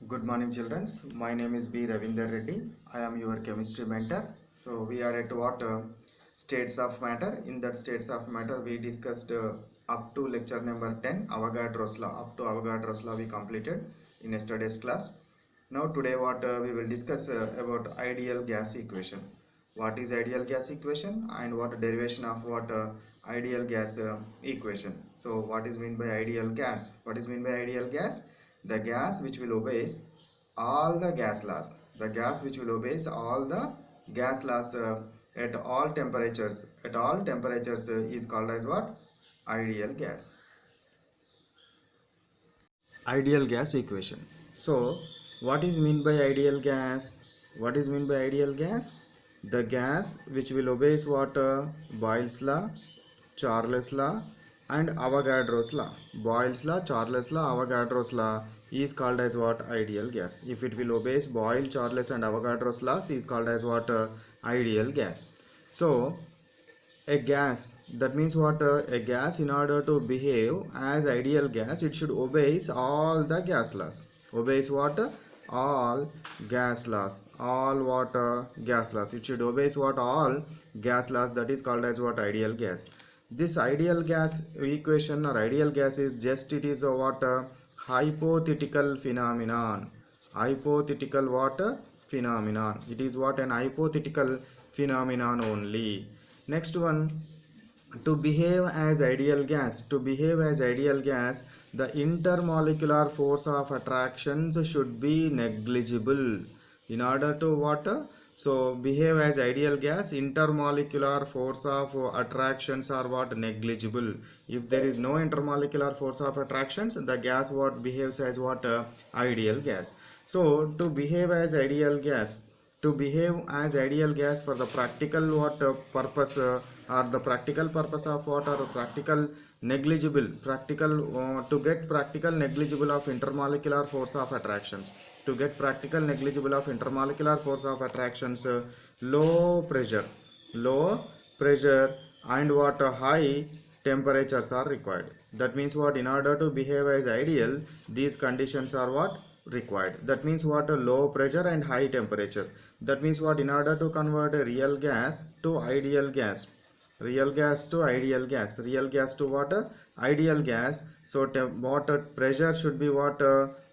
Good morning, children. My name is B. Ravinder Reddy. I am your chemistry mentor. So we are at what states of matter. In that states of matter, we discussed up to lecture number 10, Avogadro's law. Up to Avogadro's law, we completed in yesterday's class. Now today, what we will discuss about ideal gas equation. What is ideal gas equation and what derivation of what ideal gas equation. So what is mean by ideal gas? What is mean by ideal gas? The gas which will obeys all the gas laws. The gas which will obeys all the gas laws at all temperatures. At all temperatures is called as what? Ideal gas. Ideal gas equation. So what is mean by ideal gas? What is mean by ideal gas? The gas which will obeys what? Boyle's law, Charles law and Avogadro's law. Boyle's law, Charles law, Avogadro's law is called as what? Ideal gas. If it will obeys Boyle, Charles and Avogadro's laws is called as what? Ideal gas. So a gas, that means what? A gas, in order to behave as ideal gas, it should obeys all the gas laws. Obeys what? All gas laws. All what? Gas laws. It should obeys what? All gas laws. That is called as what? Ideal gas. This ideal gas equation or ideal gas is just, it is a what? Hypothetical phenomenon. Hypothetical what? Phenomenon. It is what? An hypothetical phenomenon only. Next one, to behave as ideal gas. To behave as ideal gas, the intermolecular force of attractions should be negligible. In order to what? So behave as ideal gas, intermolecular force of attractions are what? Negligible. If there is no intermolecular force of attractions, the gas what behaves as what? Ideal gas. So to behave as ideal gas, to behave as ideal gas for the practical what purpose or the practical purpose of what, or practical negligible, practical to get practical negligible of intermolecular force of attractions. To get practical negligible of intermolecular force of attractions, low pressure, low pressure and what high temperatures are required. That means what? In order to behave as ideal, these conditions are what? Required. That means what? A low pressure and high temperature. That means what? In order to convert a real gas to ideal gas, real gas to ideal gas, real gas to what? Ideal gas. So what? Pressure should be what?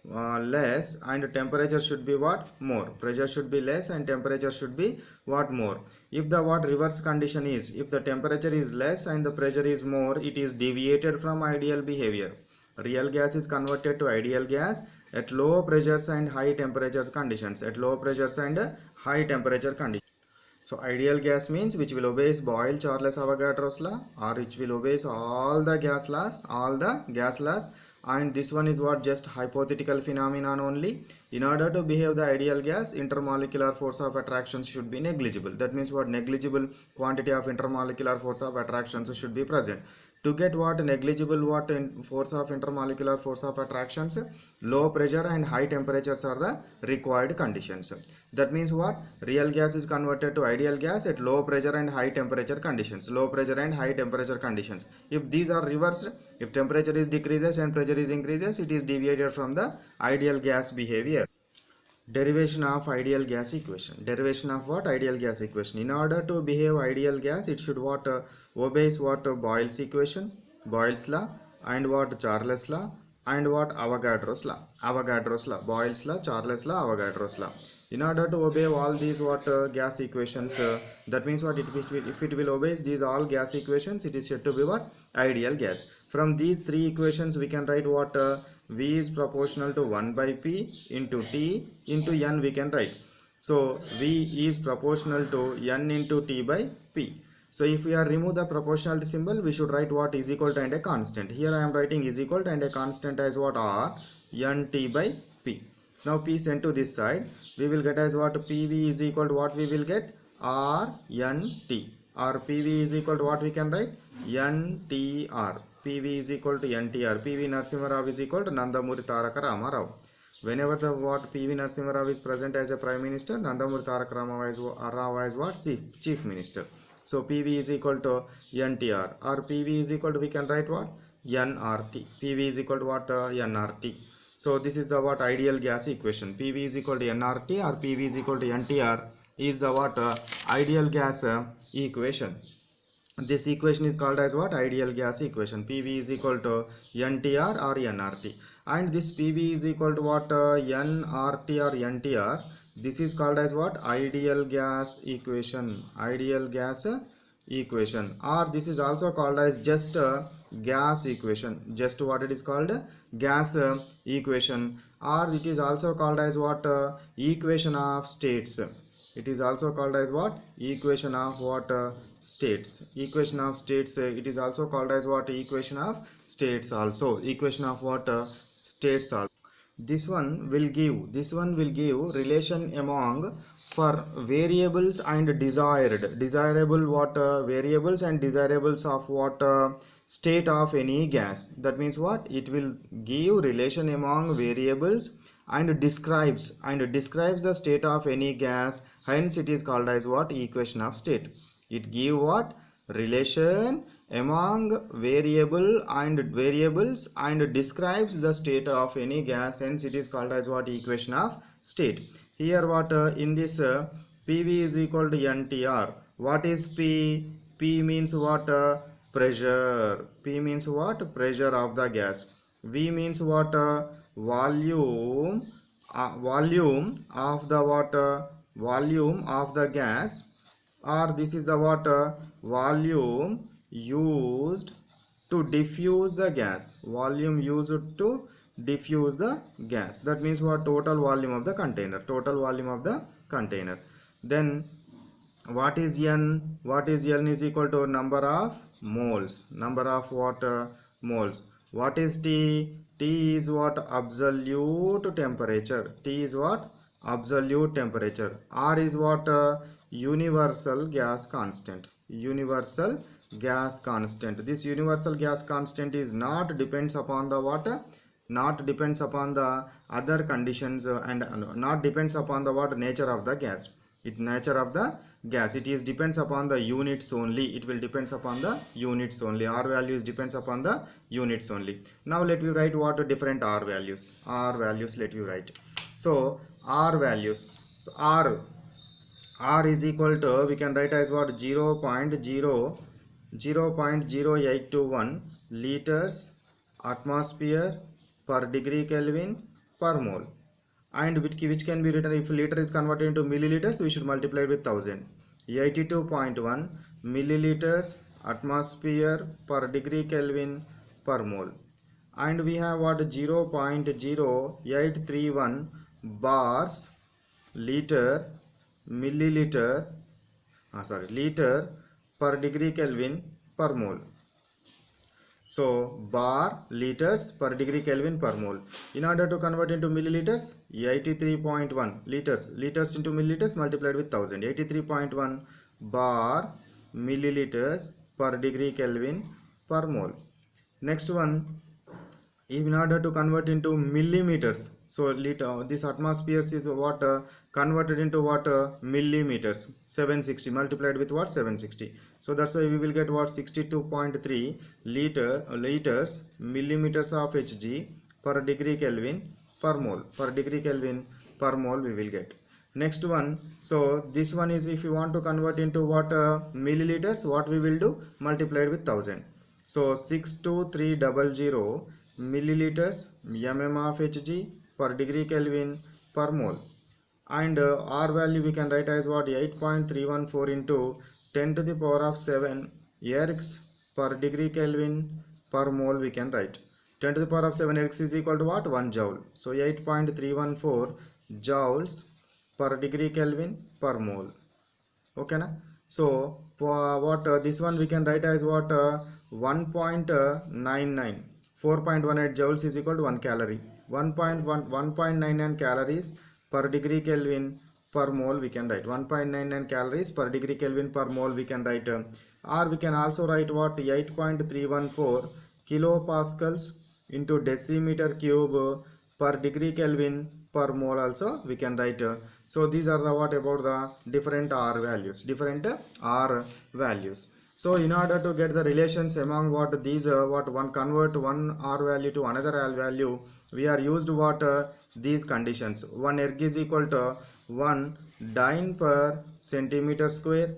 Less and temperature should be what? More. Pressure should be less and temperature should be what? More. If the what reverse condition is, if the temperature is less and the pressure is more, it is deviated from ideal behavior. Real gas is converted to ideal gas at low pressures and high temperatures conditions. At low pressures and high temperature conditions. So ideal gas means which will obeys Boyle, Charles, Avogadro's law, or which will obeys all the gas laws, all the gas laws. And this one is what? Just hypothetical phenomenon only. In order to behave the ideal gas, intermolecular force of attractions should be negligible. That means what? Negligible quantity of intermolecular force of attractions should be present. To get what? Negligible what? Force of intermolecular force of attractions, low pressure and high temperatures are the required conditions. That means what? Real gas is converted to ideal gas at low pressure and high temperature conditions. Low pressure and high temperature conditions. If these are reversed, if temperature is decreases and pressure is increases, it is deviated from the ideal gas behavior. Derivation of ideal gas equation. Derivation of what? Ideal gas equation. In order to behave ideal gas, it should what? Obeys what? Boyle's equation, Boyle's law, and what? Charles law, and what? Avogadro's law. Avogadro's law, Boyle's law, Charles law, Avogadro's law. In order to obey all these what gas equations, that means what? If it will obey these all gas equations, it is said to be what? Ideal gas. From these three equations, we can write what? V is proportional to 1 by P into T into N we can write. So V is proportional to N into T by P. So if we are remove the proportionality symbol, we should write what? Is equal to and a constant. Here I am writing is equal to and a constant as what? R N T by P. Now P sent to this side, we will get as what? PV is equal to what we will get? R N T. Or PV is equal to what we can write? NTR. PV is equal to NTR. PV Narasimha Rao is equal to Nandamuri Taraka Rama Rao. Whenever the what PV Narasimha Rao is present as a Prime Minister, Nandamuri Taraka Rama Rao is what? Chief Minister. So PV is equal to NTR. Or PV is equal to, we can write what? NRT. PV is equal to what? NRT. So this is the what ideal gas equation. PV is equal to nRT or PV is equal to NTR is the what ideal gas equation. This equation is called as what? Ideal gas equation. PV is equal to NTR or NRT. And this PV is equal to what? NRT or NTR. This is called as what? Ideal gas equation. Ideal gas equation. Or this is also called as just gas equation. Just what it is called? Gas equation. Or it is also called as what? Equation of states. It is also called as what? Equation of what? States. Equation of states. It is also called as what? Equation of states also. Equation of what? States also. This one will give relation among for variables and desirable what variables and desirables of what state of any gas. That means what? It will give relation among variables and describes the state of any gas, hence it is called as what? Equation of state. It give what? Relation among variables and describes the state of any gas, hence it is called as what? Equation of state. Here what in this PV is equal to NTR. What is P? P means what? Pressure. P means what? Pressure of the gas. V means what? Volume of the water, volume of the gas, or this is the water volume used to diffuse the gas. Volume used to diffuse the gas. That means what? Total volume of the container. Total volume of the container. Then what is N? What is N is equal to number of moles. Number of water moles. What is T? T is what? Absolute temperature. T is what? Absolute temperature. R is what? Universal gas constant. Universal gas constant. This universal gas constant is not depends upon the water, not depends upon the other conditions and not depends upon the what? Nature of the gas. It nature of the gas, it is depends upon the units only. It will depends upon the units only. R values depends upon the units only. Now let me write what different R values. R values let you write. So R values. So R is equal to, we can write as what? 0.0821 liters atmosphere per degree Kelvin per mole. And which can be written, if liter is converted into milliliters, we should multiply it with 1000. 82.1 milliliters atmosphere per degree Kelvin per mole. And we have what? 0.0831 bars liter milliliter liter per degree Kelvin per mole. So bar liters per degree Kelvin per mole. In order to convert into milliliters, 83.1 liters into milliliters multiplied with 1000. 83.1 bar milliliters per degree Kelvin per mole. Next one, in order to convert into millimeters, so liter, this atmospheres is what? Converted into what? Millimeters. 760 multiplied with what? 760. So that's why we will get what? 62.3 liters millimeters of Hg per degree Kelvin per mole. Per degree Kelvin per mole we will get. Next one, so this one is, if you want to convert into what? Milliliters, what we will do? Multiplied with 1000. So 62300 milliliters mm of Hg per degree Kelvin per mole. And R value we can write as what? 8.314 into 10 to the power of 7 ergs per degree Kelvin per mole we can write. 10 to the power of 7 ergs is equal to what? 1 joule. So 8.314 joules per degree Kelvin per mole. Okay na? So what this one we can write as what? 1.99. 4.18 joules is equal to 1 calorie. 1.99 calories per degree Kelvin per mole we can write. 1.99 calories per degree Kelvin per mole we can write. Or we can also write what? 8.314 kilopascals into decimeter cube per degree Kelvin per mole also we can write. So these are the what about the different R values. Different R values. So in order to get the relations among what these what one convert one R value to another R value, we are used what these conditions. One erg is equal to 1 dyne per centimeter square,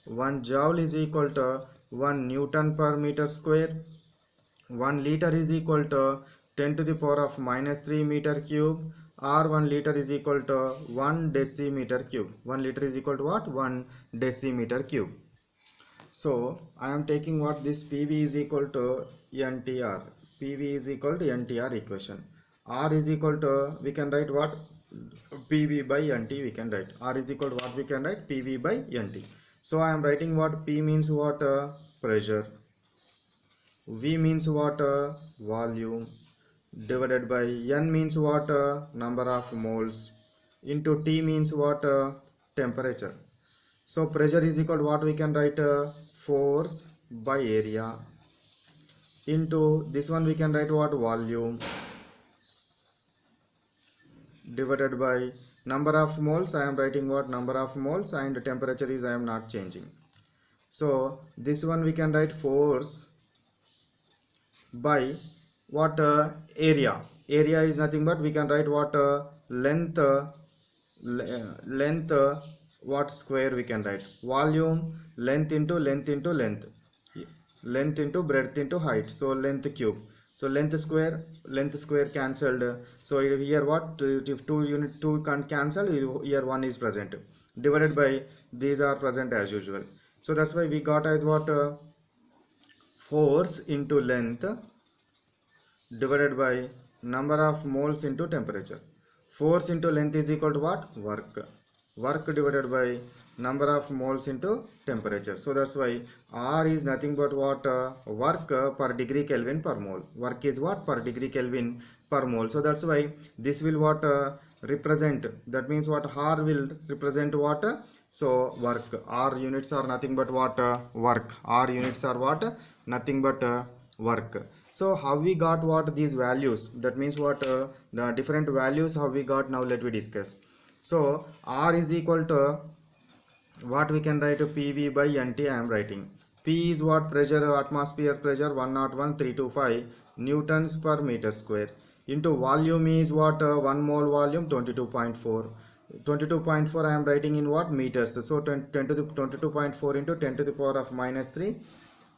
1 joule is equal to 1 Newton per meter square, 1 liter is equal to 10 to the power of minus 3 meter cube, or 1 liter is equal to 1 decimeter cube. 1 liter is equal to what? 1 decimeter cube. So I am taking what this PV is equal to NTR. PV is equal to NTR equation. R is equal to, we can write what? PV by NT we can write. R is equal to what we can write? PV by NT. So I am writing what? P means what? Pressure. V means what? Volume. Divided by N means what? Number of moles. Into T means what? Temperature. So pressure is equal to what we can write? Force by area. Into this one we can write what? Volume. Divided by number of moles. I am writing what? Number of moles, and temperature is I am not changing. So this one we can write force by what? Area. Area is nothing but we can write what? Length. Length what square we can write? Volume, length into length into length, length into breadth into height, so length cube. So length square cancelled. So here what? If 2 can't cancel, here 1 is present. Divided by these are present as usual. So that's why we got as what? Force into length divided by number of moles into temperature. Force into length is equal to what? Work. Work divided by number of moles into temperature. So that's why R is nothing but what? Work per degree Kelvin per mole. Work is what? Per degree Kelvin per mole. So that's why this will what? Represent. That means what? R will represent what? So work. R units are nothing but what? Work. R units are what? Nothing but work. So how we got what? These values. That means what? The different values how we got. Now let we discuss. So R is equal to what we can write? PV by NT I am writing. P is what? Pressure, atmosphere pressure 101,325 newtons per meter square. Into volume is what? 1 mole volume 22.4. 22.4 I am writing in what? Meters. So 22.4 into 10 to the power of minus 3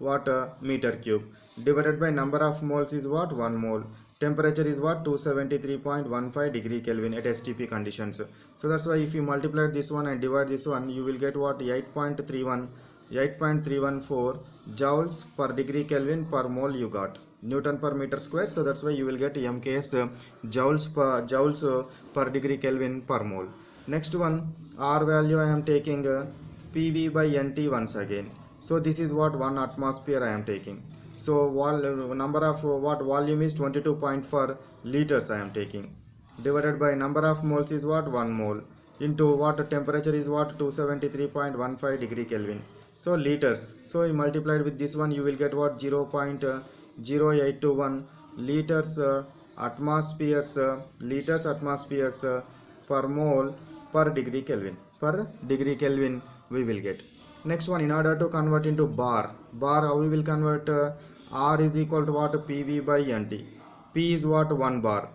what? Meter cube. Divided by number of moles is what? 1 mole. Temperature is what? 273.15 degree Kelvin at STP conditions. So that's why if you multiply this one and divide this one, you will get what? 8.314 joules per degree Kelvin per mole you got. Newton per meter square. So that's why you will get MKS joules per degree Kelvin per mole. Next one, R value I am taking PV by NT once again. So this is what? 1 atmosphere I am taking. So number of what? Volume is 22.4 liters I am taking. Divided by number of moles is what? 1 mole. Into what? Temperature is what? 273.15 degree Kelvin. So liters. So you multiplied with this one, you will get what? 0.0821 liters atmospheres per mole per degree Kelvin. Per degree Kelvin we will get. Next one, in order to convert into bar, how we will convert? R is equal to what? PV by NT. P is what? 1 bar.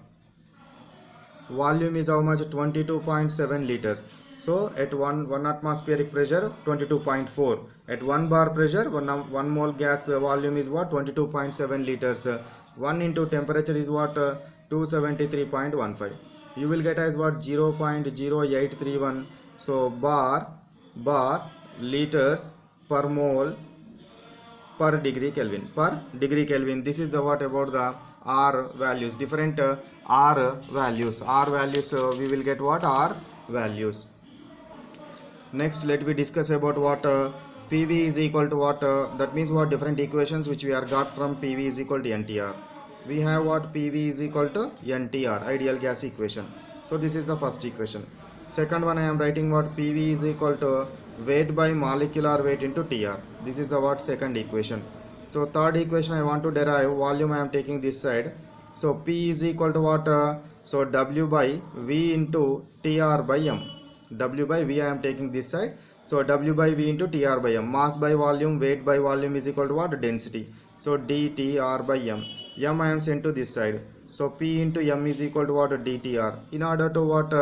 Volume is how much? 22.7 liters. So at 1 atmospheric pressure 22.4. At 1 bar pressure 1 mole gas volume is what? 22.7 liters. 1 into temperature is what? 273.15. You will get as what? 0.0831. So bar liters per mole per degree Kelvin. This is the what about the R values. Different R values. We will get what? R values. Next let we discuss about what? PV is equal to what? That means what? Different equations which we are got from PV is equal to NTR. We have what? PV is equal to NTR, ideal gas equation. So this is the first equation. Second one I am writing what? PV is equal to weight by molecular weight into TR. This is the what? Second equation. So third equation I want to derive volume. I am taking this side. So P is equal to what? So W by V into TR by M. W by V I am taking this side. So W by V into TR by M. Mass by volume, weight by volume is equal to what? Density. So dTR by M. M I am sent to this side. So P into M is equal to what? dTR. In order to what?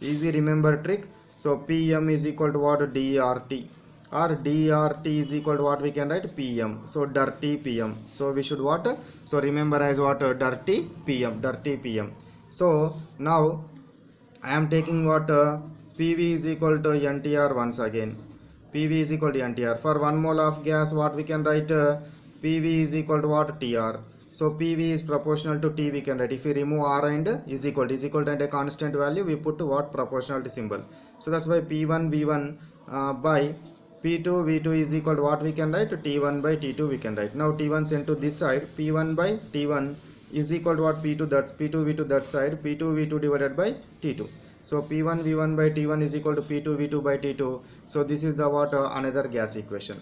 Easy remember trick. So PM is equal to what? DRT. Or DRT is equal to what we can write? PM. So dirty PM. So we should what? So remember as what? Dirty PM. Dirty PM. So now I am taking what? PV is equal to NTR once again. PV is equal to NTR. For 1 mole of gas, what we can write? PV is equal to what? TR. So PV is proportional to T we can write. If we remove R and is equal to and a constant value, we put what? Proportionality symbol. So that's why P1 V1 by P2 V2 is equal to what we can write? T1 by T2 we can write. Now T1 sent to this side. P1 by T1 is equal to what? P2 that P2 V2 that side. P2 V2 divided by T2. So P1 V1 by T1 is equal to P2 V2 by T2. So this is the what? Another gas equation.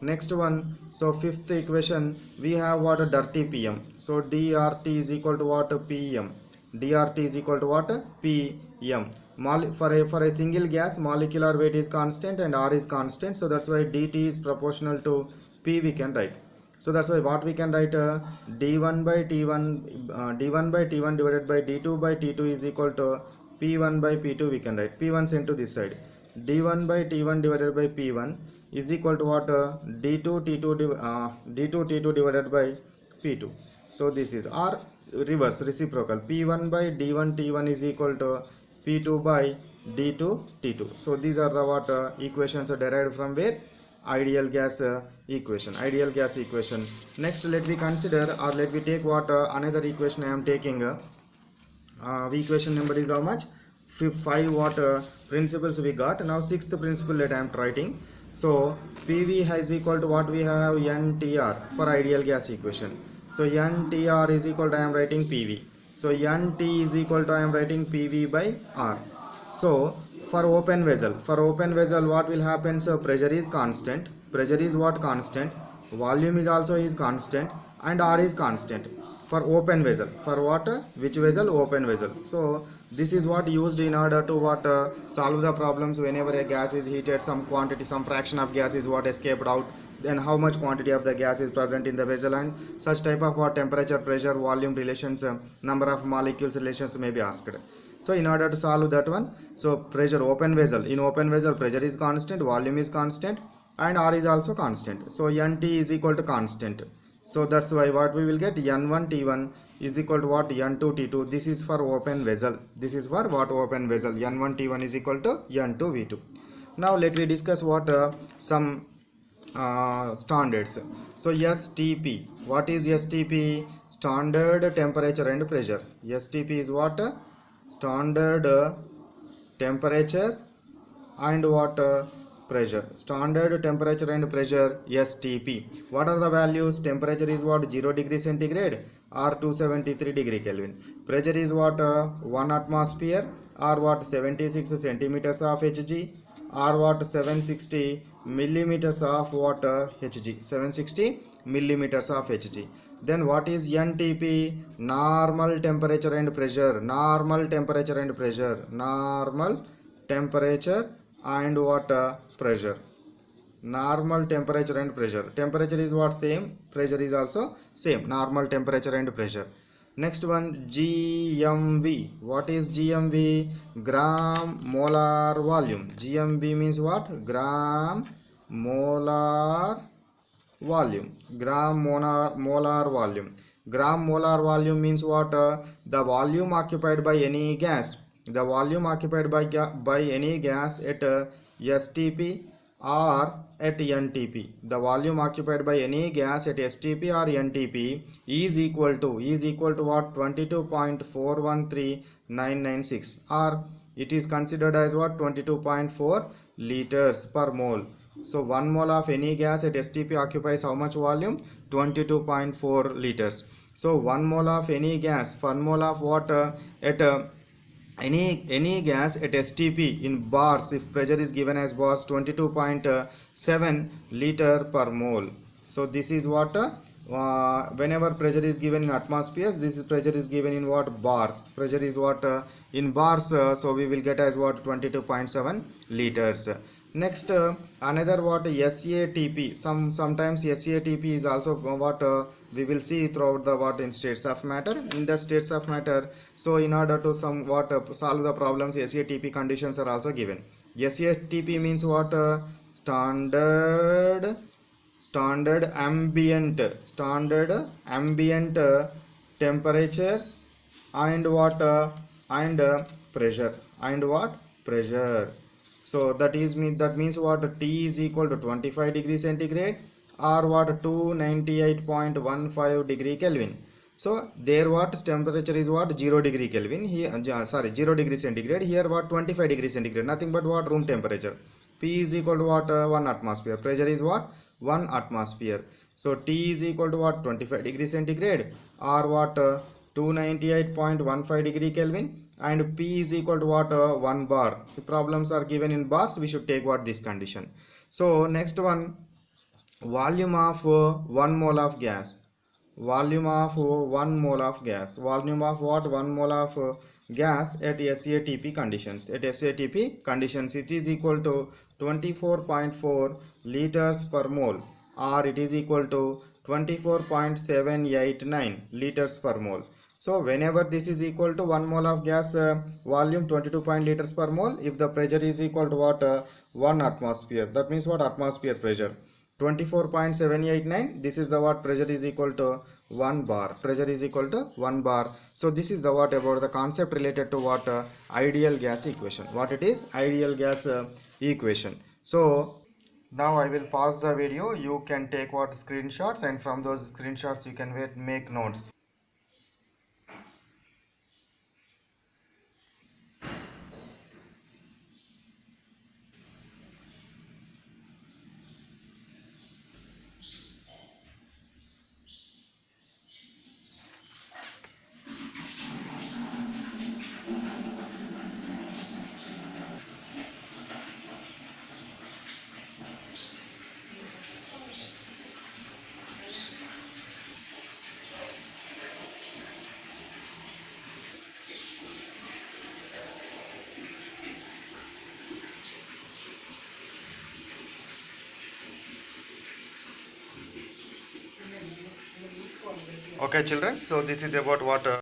Next one, so fifth equation, we have what? Dirty PM. So DRT is equal to what? PM. DRT is equal to what? PM. For a single gas, molecular weight is constant and R is constant. So that's why DT is proportional to P we can write. So that's why what we can write? D1 by T1, D1 by T1 divided by D2 by T2 is equal to P1 by P2 we can write. P1 sent to this side. D1 by T1 divided by P1 is equal to what? D2 T2 divided by P2. So this is R reverse reciprocal. P1 by D1 T1 is equal to P2 by D2 T2. So these are the what equations are derived from where? Ideal gas equation. Ideal gas equation. Next let me consider or let me take what another equation I am taking. Equation number is how much? 5 what principles we got. Now sixth principle that I am writing. So PV is equal to what we have? NTR for ideal gas equation. So NTR is equal to I am writing PV. So NT is equal to I am writing PV by R. So for open vessel what will happen? So pressure is constant. Pressure is what? Constant. Volume is also is constant and R is constant. For open vessel. For what? Which vessel? Open vessel. So this is what used in order to what solve the problems whenever a gas is heated, some quantity, some fraction of gas is what escaped out, then how much quantity of the gas is present in the vessel, and such type of what temperature, pressure, volume relations, number of molecules relations may be asked. So in order to solve that one, so pressure open vessel, in open vessel pressure is constant, volume is constant and R is also constant. So NT is equal to constant. So that's why what we will get? N1 T1 is equal to what? N2 T2. This is for open vessel. This is for what? Open vessel. N1 T1 is equal to N2 V2. Now let me discuss what some standards. So STP. What is STP? Standard temperature and pressure. STP is what? Standard temperature and what? Pressure. Standard temperature and pressure, STP. What are the values? Temperature is what? 0 degree centigrade or 273 degree Kelvin. Pressure is what? 1 atmosphere or what? 76 centimeters of Hg or what? 760 millimeters of what? Hg. 760 millimeters of Hg. Then what is NTP? Normal temperature and pressure. Normal temperature and pressure. Normal temperature and what? Pressure. Normal temperature and pressure. Temperature is what? Same. Pressure is also same. Normal temperature and pressure. Next one, GMV. What is GMV? Gram molar volume. GMV means what? Gram molar volume. Gram molar volume. Gram molar volume means what? The volume occupied by any gas. The volume occupied by any gas at STP or at NTP. The volume occupied by any gas at STP or NTP is equal to what? 22.413996, or it is considered as what? 22.4 liters per mole. So 1 mole of any gas at STP occupies how much volume? 22.4 liters. So 1 mole of any gas, 1 mole of water at any gas at STP in bars, if pressure is given as bars, 22.7 liter per mole. So this is what whenever pressure is given in atmospheres, this pressure is given in what? Bars. Pressure is what? In bars, so we will get as what? 22.7 liters. Next, another what SATP. Sometimes SATP is also what we will see throughout the what in states of matter. In that states of matter, so in order to somewhat solve the problems, SATP conditions are also given. SATP means what standard ambient temperature and what and pressure and what pressure. So that means what T is equal to 25 degree centigrade or what 298.15 degree Kelvin. So there what temperature is what 0 degree Kelvin here, sorry, 0 degree centigrade. Here what 25 degree centigrade, nothing but what room temperature. P is equal to what 1 atmosphere. Pressure is what 1 atmosphere. So T is equal to what 25 degree centigrade or what 298.15 degree Kelvin, and P is equal to what 1 bar. The problems are given in bars, we should take what this condition. So next one, volume of 1 mole of gas. Volume of 1 mole of gas. Volume of what 1 mole of gas at SATP conditions. At SATP conditions, it is equal to 24.4 liters per mole, or it is equal to 24.789 liters per mole. So whenever this is equal to 1 mole of gas volume 22 liters per mole, if the pressure is equal to what 1 atmosphere, that means what atmosphere pressure 24.789, this is the what pressure is equal to 1 bar. Pressure is equal to 1 bar. So this is the what about the concept related to what ideal gas equation. What it is? Ideal gas equation. So now I will pause the video. You can take what screenshots, and from those screenshots you can make notes. Okay children, so this is about what